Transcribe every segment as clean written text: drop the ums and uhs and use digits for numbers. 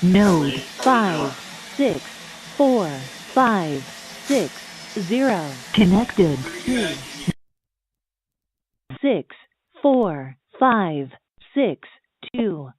Node 564560 connected to 64562.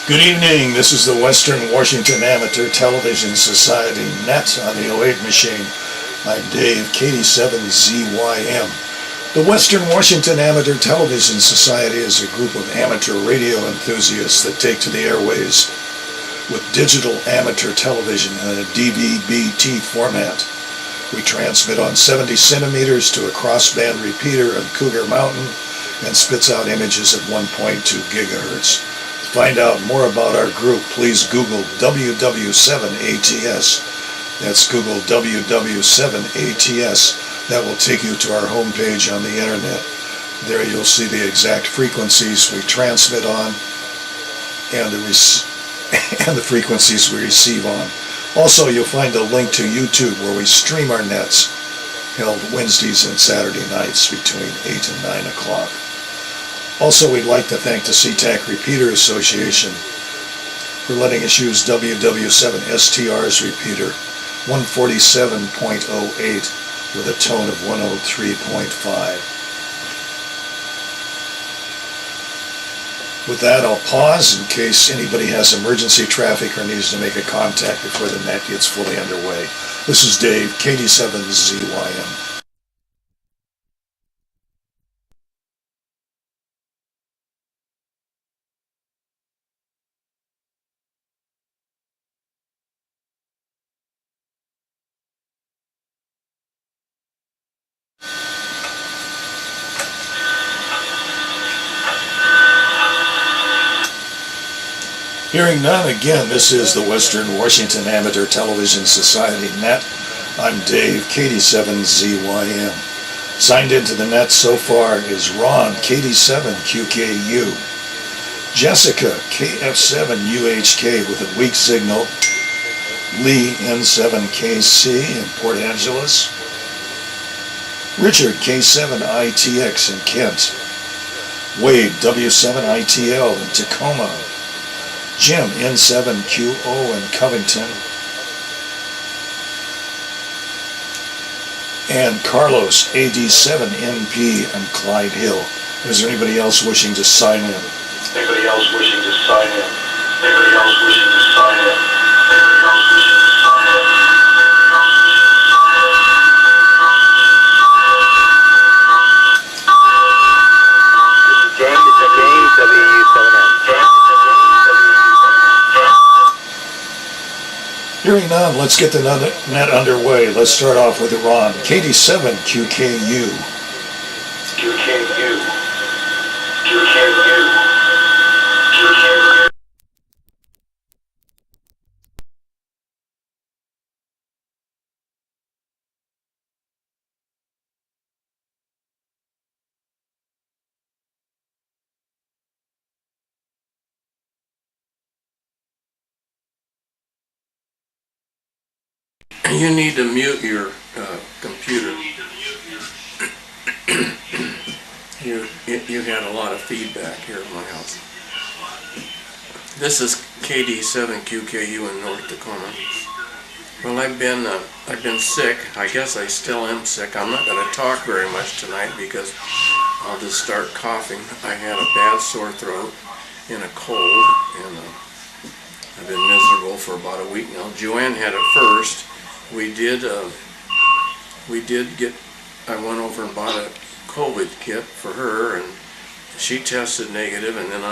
Good evening, this is the Western Washington Amateur Television Society Net on the '08 machine. I'm Dave, KD7ZYM. The Western Washington Amateur Television Society is a group of amateur radio enthusiasts that take to the airways with digital amateur television in a DVB-T format. We transmit on 70 centimeters to a crossband repeater on Cougar Mountain and spits out images at 1.2 gigahertz. To find out more about our group, please Google WW7ATS. That's Google WW7ATS. That will take you to our homepage on the internet. There you'll see the exact frequencies we transmit on and the frequencies we receive on. Also, you'll find a link to YouTube where we stream our nets, held Wednesdays and Saturday nights between 8 and 9 o'clock. Also, we'd like to thank the SeaTac Repeater Association for letting us use WW7STR's repeater, 147.08 with a tone of 103.5. With that, I'll pause in case anybody has emergency traffic or needs to make a contact before the net gets fully underway. This is Dave, KD7ZYM. Hearing none, again, this is the Western Washington Amateur Television Society Net. I'm Dave, KD7ZYM. Signed into the net so far is Ron, KD7QKU. Jessica, KF7UHK with a weak signal. Lee, N7KC in Port Angeles. Richard, K7ITX in Kent. Wade, W7ITL in Tacoma. Jim, N7QO in Covington. And Carlos, AD7NP in Clyde Hill. Is there anybody else wishing to sign in? Anybody else wishing to sign in? Anybody else wishing to sign in? Anybody else wishing to sign in? This is James, W7M. Hearing none, let's get the net underway. Let's start off with Ron. KD7QKU. QKU. QKU. QKU. You need to mute your computer. You had a lot of feedback here at my house. This is KD7QKU in North Tacoma. Well, I've been sick. I guess I still am sick. I'm not going to talk very much tonight because I'll just start coughing. I had a bad sore throat and a cold, and I've been miserable for about a week now. Joanne had it first. I went over and bought a COVID kit for her, and she tested negative, and then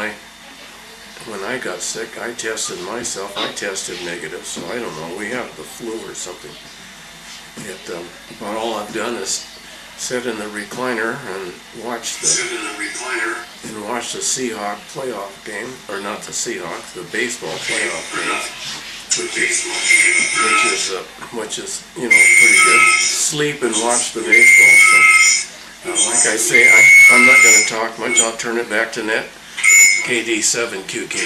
when I got sick, I tested myself. I tested negative, so I don't know. We have the flu or something. But all I've done is sit in the recliner and watch the Seahawk playoff game, or not the Seahawks, the baseball playoff game. Which is pretty good. Sleep and watch the baseball. So, like I say, I'm not going to talk much. I'll turn it back to net. KD7QK.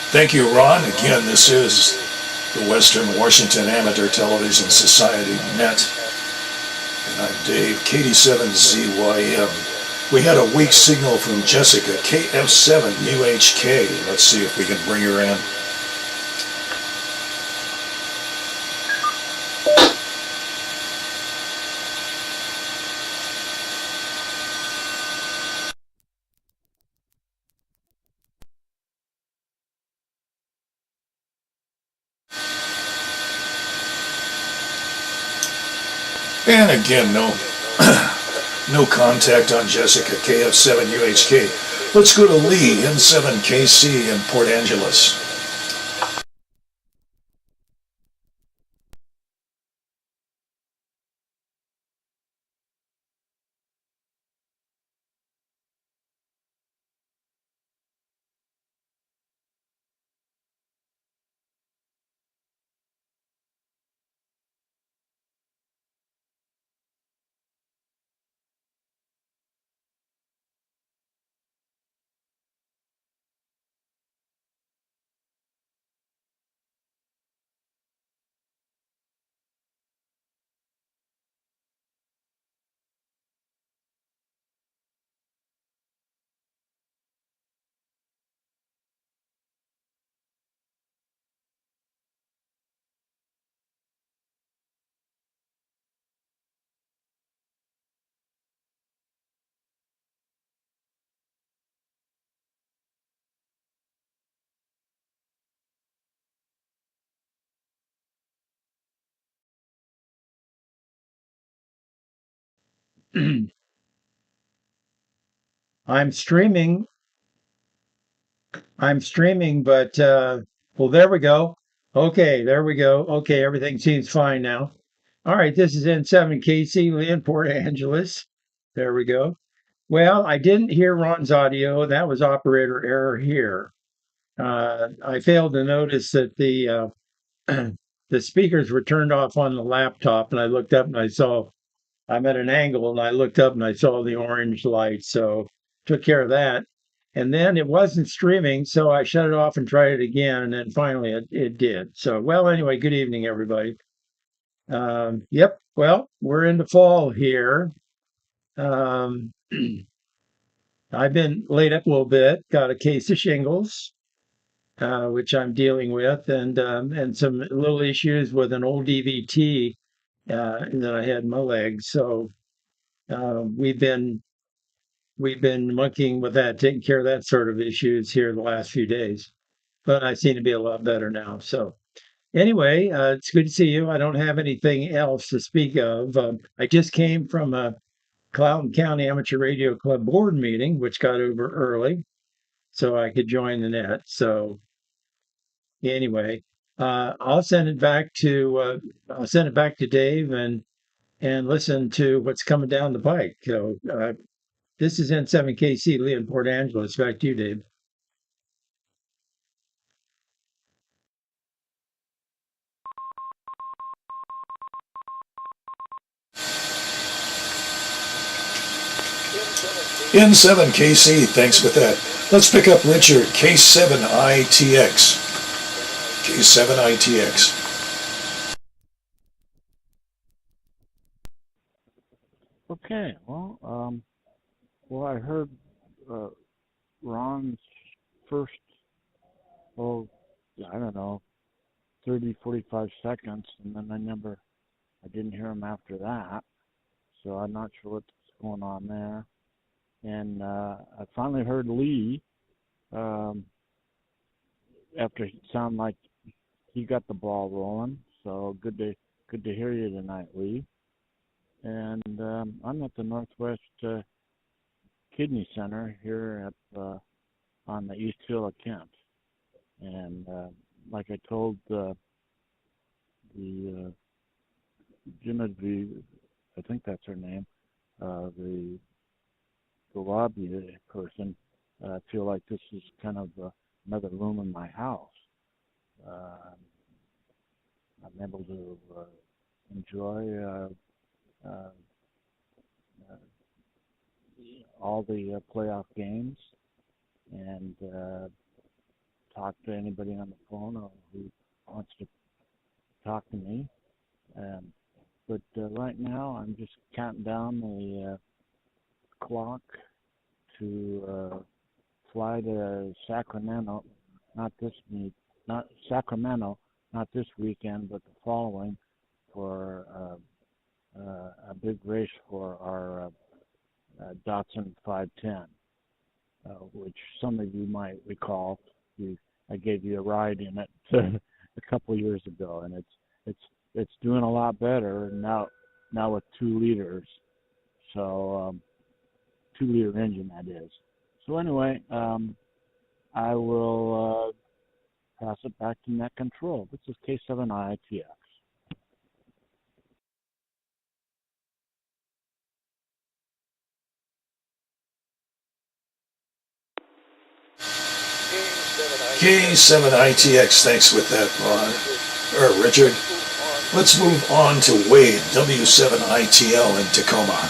Thank you, Ron. Again, this is the Western Washington Amateur Television Society Net. And I'm Dave, KD7ZYM. We had a weak signal from Jessica, KF7UHK. Let's see if we can bring her in. And again, no contact on Jessica, KF7UHK. Let's go to Lee, N7KC in Port Angeles. I'm streaming. But well, there we go. Okay, there we go. Okay, everything seems fine now. All right, this is N7KC, Lee, Port Angeles. There we go. Well, I didn't hear Ron's audio. That was operator error here. I failed to notice that the speakers were turned off on the laptop, and I looked up and I saw I'm at an angle, and I looked up and I saw the orange light, so took care of that. And then it wasn't streaming, so I shut it off and tried it again, and then finally it did. So, well, anyway, good evening, everybody. Yep, well, we're into fall here. Um, I've been laid up a little bit, got a case of shingles, which I'm dealing with, and some little issues with an old DVT that I had in my legs. So we've been monkeying with that, taking care of that sort of issues here the last few days. But I seem to be a lot better now. So anyway, it's good to see you. I don't have anything else to speak of. I just came from a Cloughton County Amateur Radio Club board meeting, which got over early, so I could join the net. So anyway, I'll send it back to Dave and listen to what's coming down the pike. So this is N7KC, Lee in Port Angeles. Back to you, Dave. N7KC, thanks for that. Let's pick up Richard, K7ITX. K7ITX. Okay, well, I heard Ron's first, I don't know, 30, 45 seconds, and then I didn't hear him after that, so I'm not sure what's going on there. And I finally heard Lee, after it sounded like he got the ball rolling, so good to hear you tonight, Lee. And I'm at the Northwest Kidney Center here on the East Hill of Kent. And like I told the Genevieve, I think that's her name, the lobby person, I feel like this is kind of another room in my house. I'm able to enjoy all the playoff games and talk to anybody on the phone or who wants to talk to me. But right now, I'm just counting down the clock to fly to Sacramento. Not Sacramento, not this weekend, but the following, for a big race for our Datsun 510, which some of you might recall. I gave you a ride in it a couple of years ago, and it's doing a lot better now with 2 liters. So 2-liter engine, that is. So anyway, I will pass it back to Net Control. This is K7ITX. K7ITX, thanks with that, Ron. Richard. Let's move on to Wade, W7ITL in Tacoma.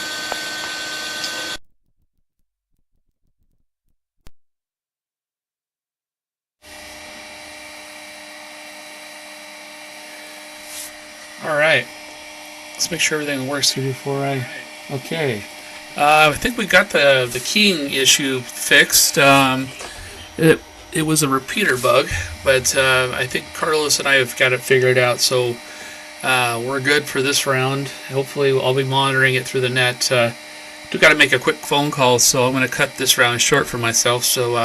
All right. Let's make sure everything works here before Okay. I think we got the keying issue fixed. It was a repeater bug, but I think Carlos and I have got it figured out, so we're good for this round. Hopefully, I'll be monitoring it through the net. Do got to make a quick phone call, so I'm going to cut this round short for myself. So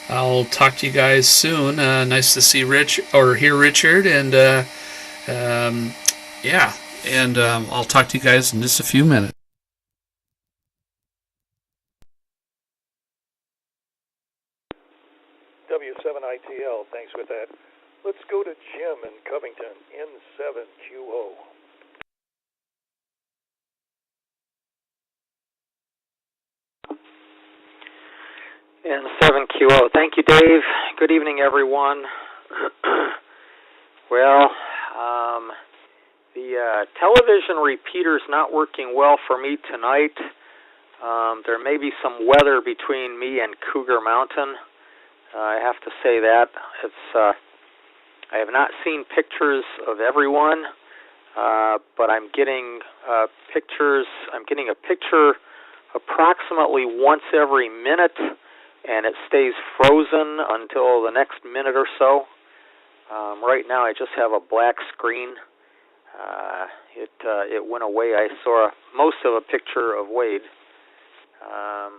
I'll talk to you guys soon. Nice to see hear Richard, and yeah, and I'll talk to you guys in just a few minutes. W7ITL, thanks with that. Let's go to Jim in Covington, N7QO. N7QO. Thank you, Dave. Good evening, everyone. Well, the television repeater's not working well for me tonight. There may be some weather between me and Cougar Mountain. I have to say that. I have not seen pictures of everyone, but I'm getting pictures. I'm getting a picture approximately once every minute, and it stays frozen until the next minute or so. Right now, I just have a black screen. It went away. I saw most of a picture of Wade.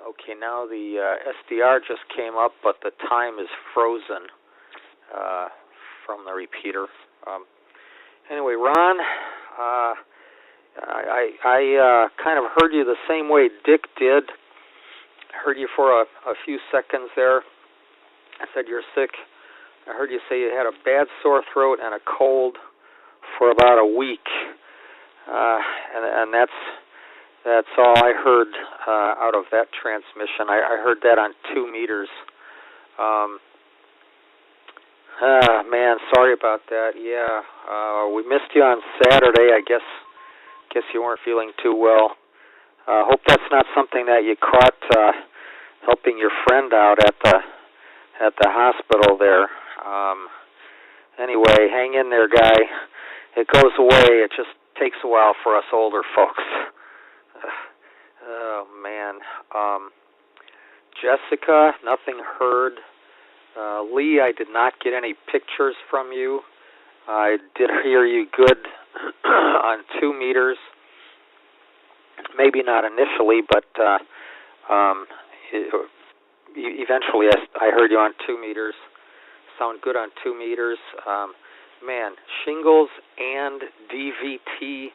Okay, now the SDR just came up, but the time is frozen from the repeater. Anyway, Ron, I kind of heard you the same way Dick did. I heard you for a few seconds there. I said you're sick. I heard you say you had a bad sore throat and a cold for about a week, and that's all I heard out of that transmission. I heard that on 2 meters. Man, sorry about that. Yeah, we missed you on Saturday. I guess you weren't feeling too well. Hope that's not something that you caught helping your friend out at the hospital there. Anyway, hang in there, guy. It goes away. It just takes a while for us older folks. Oh, man. Jessica, nothing heard. Lee, I did not get any pictures from you. I did hear you good on 2 meters. Maybe not initially, but eventually I heard you on 2 meters. Sound good on 2 meters. Man, shingles and DVT,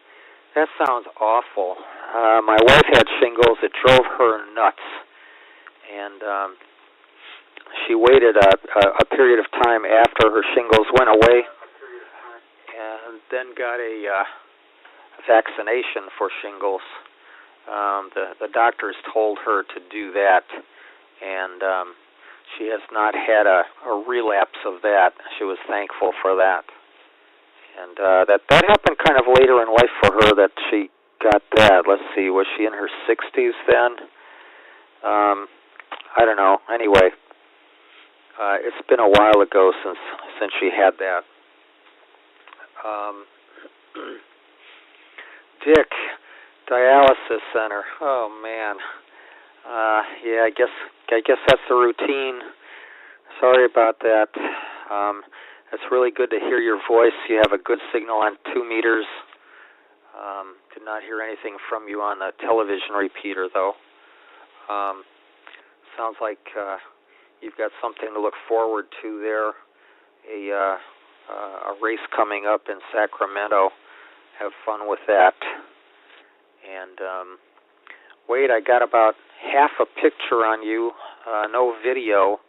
that sounds awful. My wife had shingles. It drove her nuts. And she waited a period of time after her shingles went away and then got a vaccination for shingles. The doctors told her to do that, and she has not had a relapse of that. She was thankful for that. And that happened kind of later in life for her that she got that. Let's see, was she in her 60s then? I don't know. Anyway, it's been a while ago since she had that. Um, Dick, dialysis center. Oh man. Yeah, I guess that's the routine. Sorry about that. It's really good to hear your voice. You have a good signal on 2 meters. Did not hear anything from you on the television repeater, though. Sounds like you've got something to look forward to there. A race coming up in Sacramento. Have fun with that. And Wade, I got about half a picture on you, no video,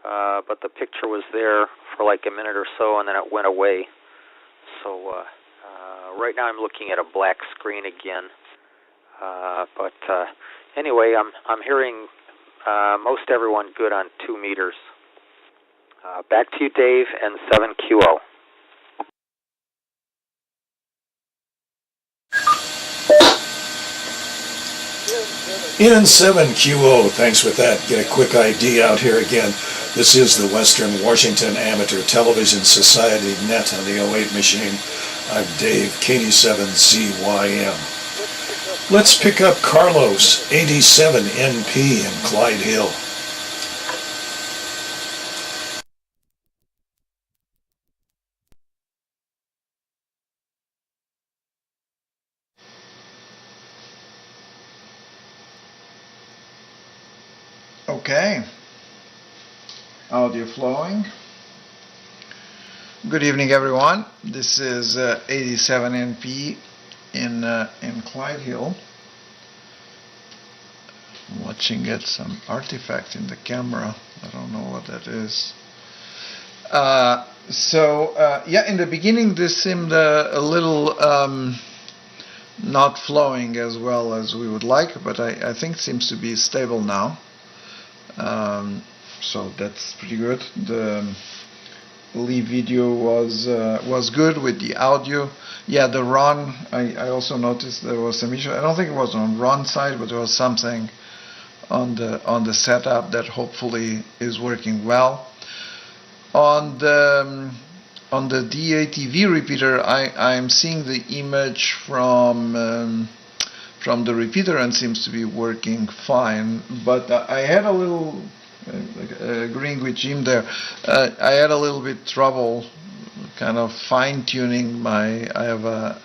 but the picture was there for like a minute or so, and then it went away. So right now I'm looking at a black screen again. But anyway, I'm hearing most everyone good on 2 meters. Back to you, Dave, and 7QO. In 7QO, thanks with that. Get a quick ID out here again. This is the Western Washington Amateur Television Society Net on the 08 machine. I'm Dave, KD7ZYM. Let's pick up Carlos, 87NP in Clyde Hill. Okay, audio flowing. Good evening, everyone. This is 87NP in Clyde Hill. I'm watching at some artifact in the camera. I don't know what that is. Yeah, in the beginning this seemed a little not flowing as well as we would like, but I think it seems to be stable now. So that's pretty good. The Lee video was good with the audio. Yeah, the run, I also noticed there was some issue. I don't think it was on run side, but there was something on the setup that hopefully is working well. On the DATV repeater, I'm seeing the image from the repeater and seems to be working fine, but I had a little, agreeing with Jim there, I had a little bit trouble kind of fine-tuning I have a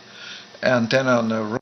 antenna on the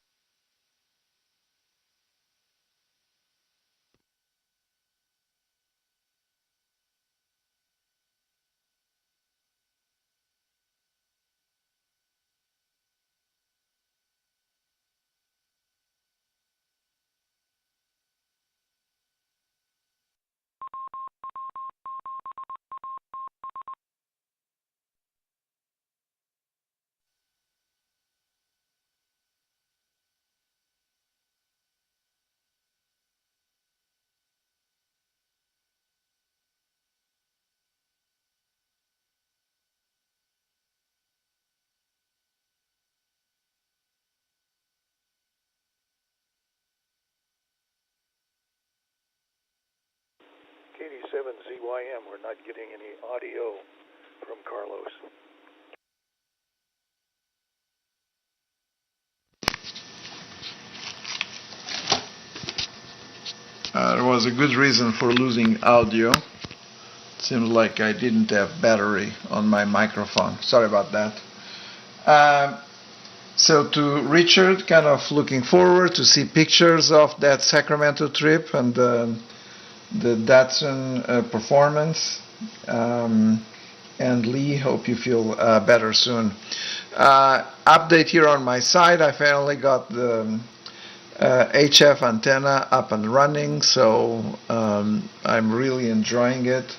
KD7ZYM, we're not getting any audio from Carlos. there was a good reason for losing audio. It seems like I didn't have battery on my microphone. Sorry about that. So to Richard, kind of looking forward to see pictures of that Sacramento trip and the Datsun performance. And Lee, hope you feel better soon. Update here on my side, I finally got the HF antenna up and running, so I'm really enjoying it.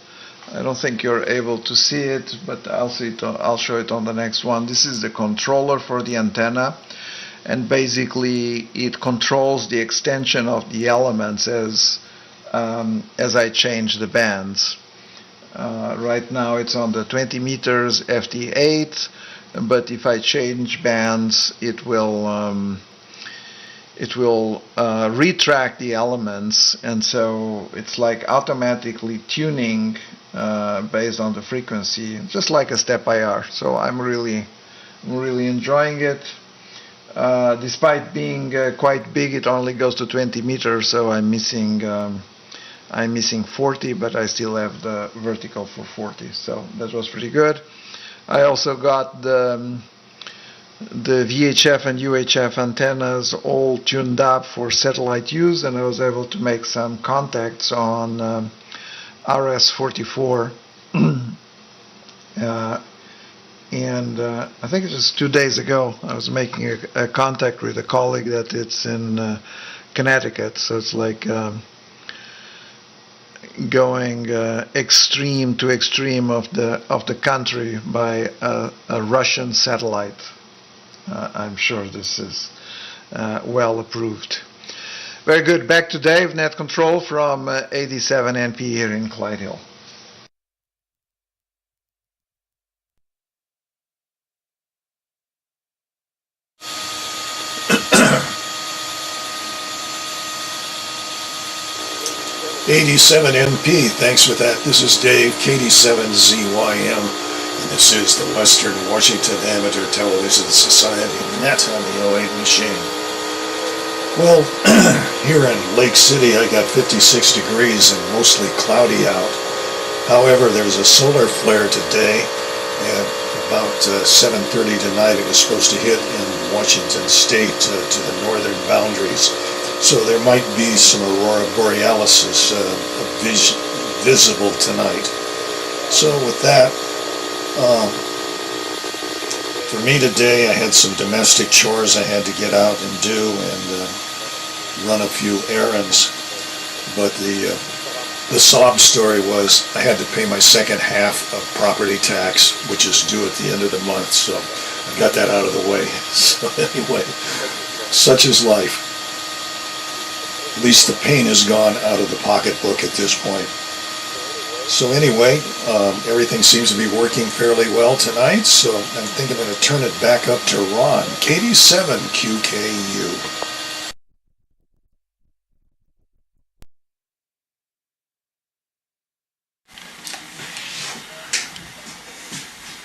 I don't think you're able to see it, but I'll show it on the next one. This is the controller for the antenna, and basically it controls the extension of the elements as I change the bands. Right now it's on the 20 meters FT8, but if I change bands, it will retract the elements, and so it's like automatically tuning based on the frequency, just like a step IR. So I'm really really enjoying it. Despite being quite big, it only goes to 20 meters, so I'm missing 40, but I still have the vertical for 40, so that was pretty good. I also got the VHF and UHF antennas all tuned up for satellite use, and I was able to make some contacts on RS-44. I think it was 2 days ago, I was making a contact with a colleague that it's in Connecticut, so it's like going extreme to extreme of the country by a Russian satellite. I'm sure this is well approved. Very good. Back to Dave, Net Control from 87 NP here in Clyde Hill. '87 MP, thanks for that. This is Dave, KD7ZYM, and this is the Western Washington Amateur Television Society Net on the 08 machine. Well, here in Lake City I got 56 degrees and mostly cloudy out. However, there's a solar flare today at about 7:30 tonight. It was supposed to hit in Washington State to the northern boundaries. So there might be some aurora borealis visible tonight. So with that, for me today, I had some domestic chores I had to get out and do, and run a few errands. But the sob story was I had to pay my second half of property tax, which is due at the end of the month. So I got that out of the way. So anyway, such is life. At least the pain is gone out of the pocketbook at this point. So anyway, everything seems to be working fairly well tonight, so I think I'm going to turn it back up to Ron, KD7QKU.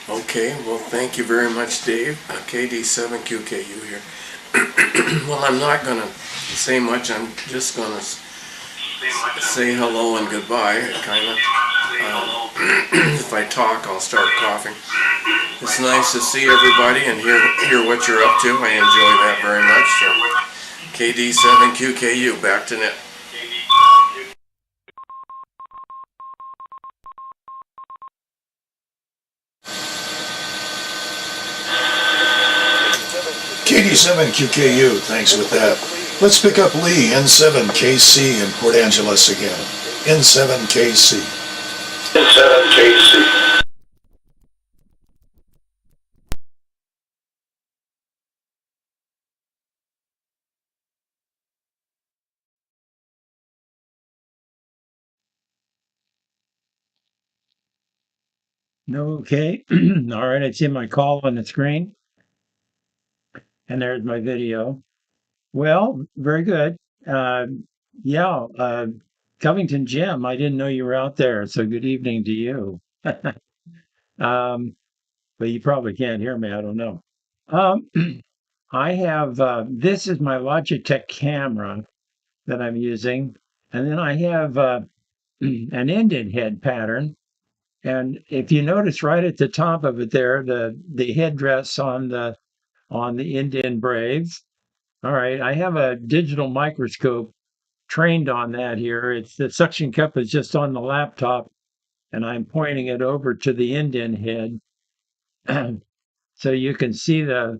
Okay, well, thank you very much, Dave. KD7QKU here. Well, I'm not going to say much. I'm just going to say hello and goodbye, kind of. If I talk, I'll start coughing. It's nice to see everybody and hear what you're up to. I enjoy that very much. So, KD7QKU, back to net. KD7QKU, thanks with that. Let's pick up Lee, N7KC in Port Angeles again. N7KC. N7KC. Okay. All right. I see my call on the screen. And there's my video. Well, very good. Yeah, Covington Jim, I didn't know you were out there. So good evening to you. But you probably can't hear me. I don't know. I have, this is my Logitech camera that I'm using. And then I have an Indian head pattern. And if you notice right at the top of it there, the headdress on the Indian braids. All right, I have a digital microscope trained on that here. It's the suction cup is just on the laptop, and I'm pointing it over to the Indian head, so you can see the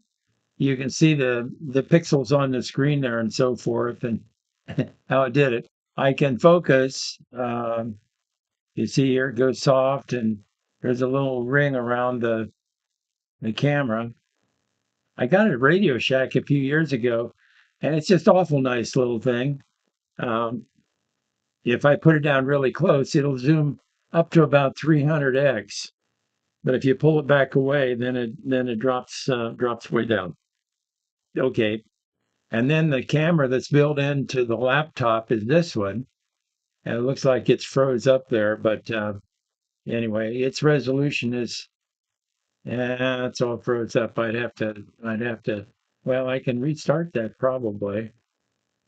pixels on the screen there and so forth, and how it did it. I can focus. You see here it goes soft, and there's a little ring around the camera. I got it at Radio Shack a few years ago, and it's just awful nice little thing. If I put it down really close, it'll zoom up to about 300x. But if you pull it back away, then it drops way down. Okay, and then the camera that's built into the laptop is this one, and it looks like it's froze up there. But anyway, its resolution is Yeah, it's all froze up. I'd have to, well, I can restart that probably.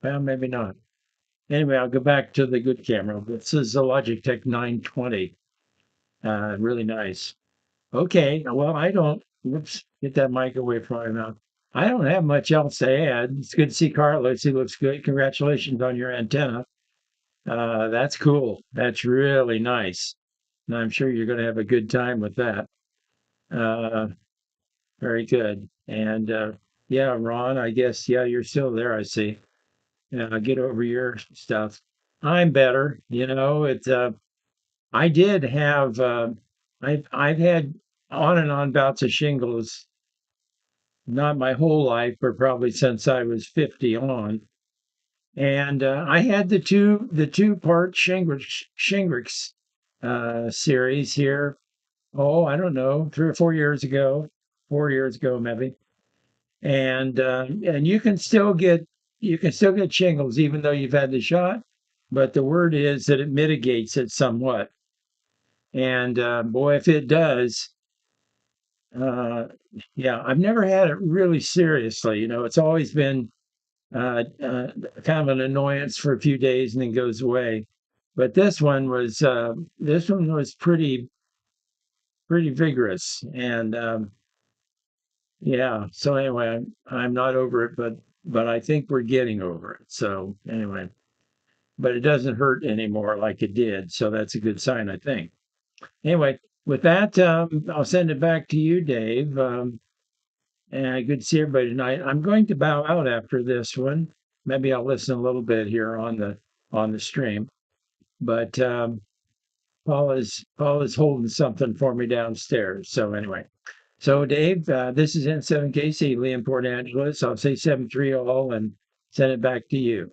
Well, maybe not. Anyway, I'll go back to the good camera. This is the Logitech 920. Really nice. Okay, well, whoops, get that mic away from my mouth. I don't have much else to add. It's good to see Carlos. He looks good. Congratulations on your antenna. That's cool. That's really nice. And I'm sure you're going to have a good time with that. Uh, Very good. And yeah, Ron, I guess, yeah, you're still there, I see. Get over your stuff. I'm better. I did have, I've had on and on bouts of shingles, not my whole life, but probably since I was 50 on. And I had the two-part Shingrix series here. Oh, I don't know, 3 or 4 years ago, 4 years ago maybe. And you can still get shingles even though you've had the shot, but the word is that it mitigates it somewhat. And boy, if it does, uh, yeah, I've never had it really seriously. It's always been kind of an annoyance for a few days and then goes away. But this one was pretty vigorous, and yeah. So anyway, I'm not over it, but I think we're getting over it. So anyway, but it doesn't hurt anymore like it did. So that's a good sign, I think. Anyway, with that, I'll send it back to you, Dave. And good to see everybody tonight. I'm going to bow out after this one. Maybe I'll listen a little bit here on the stream. But Paul is holding something for me downstairs. So anyway. So, Dave, this is N7KC, Lee in Port Angeles. I'll say 7-3 all and send it back to you.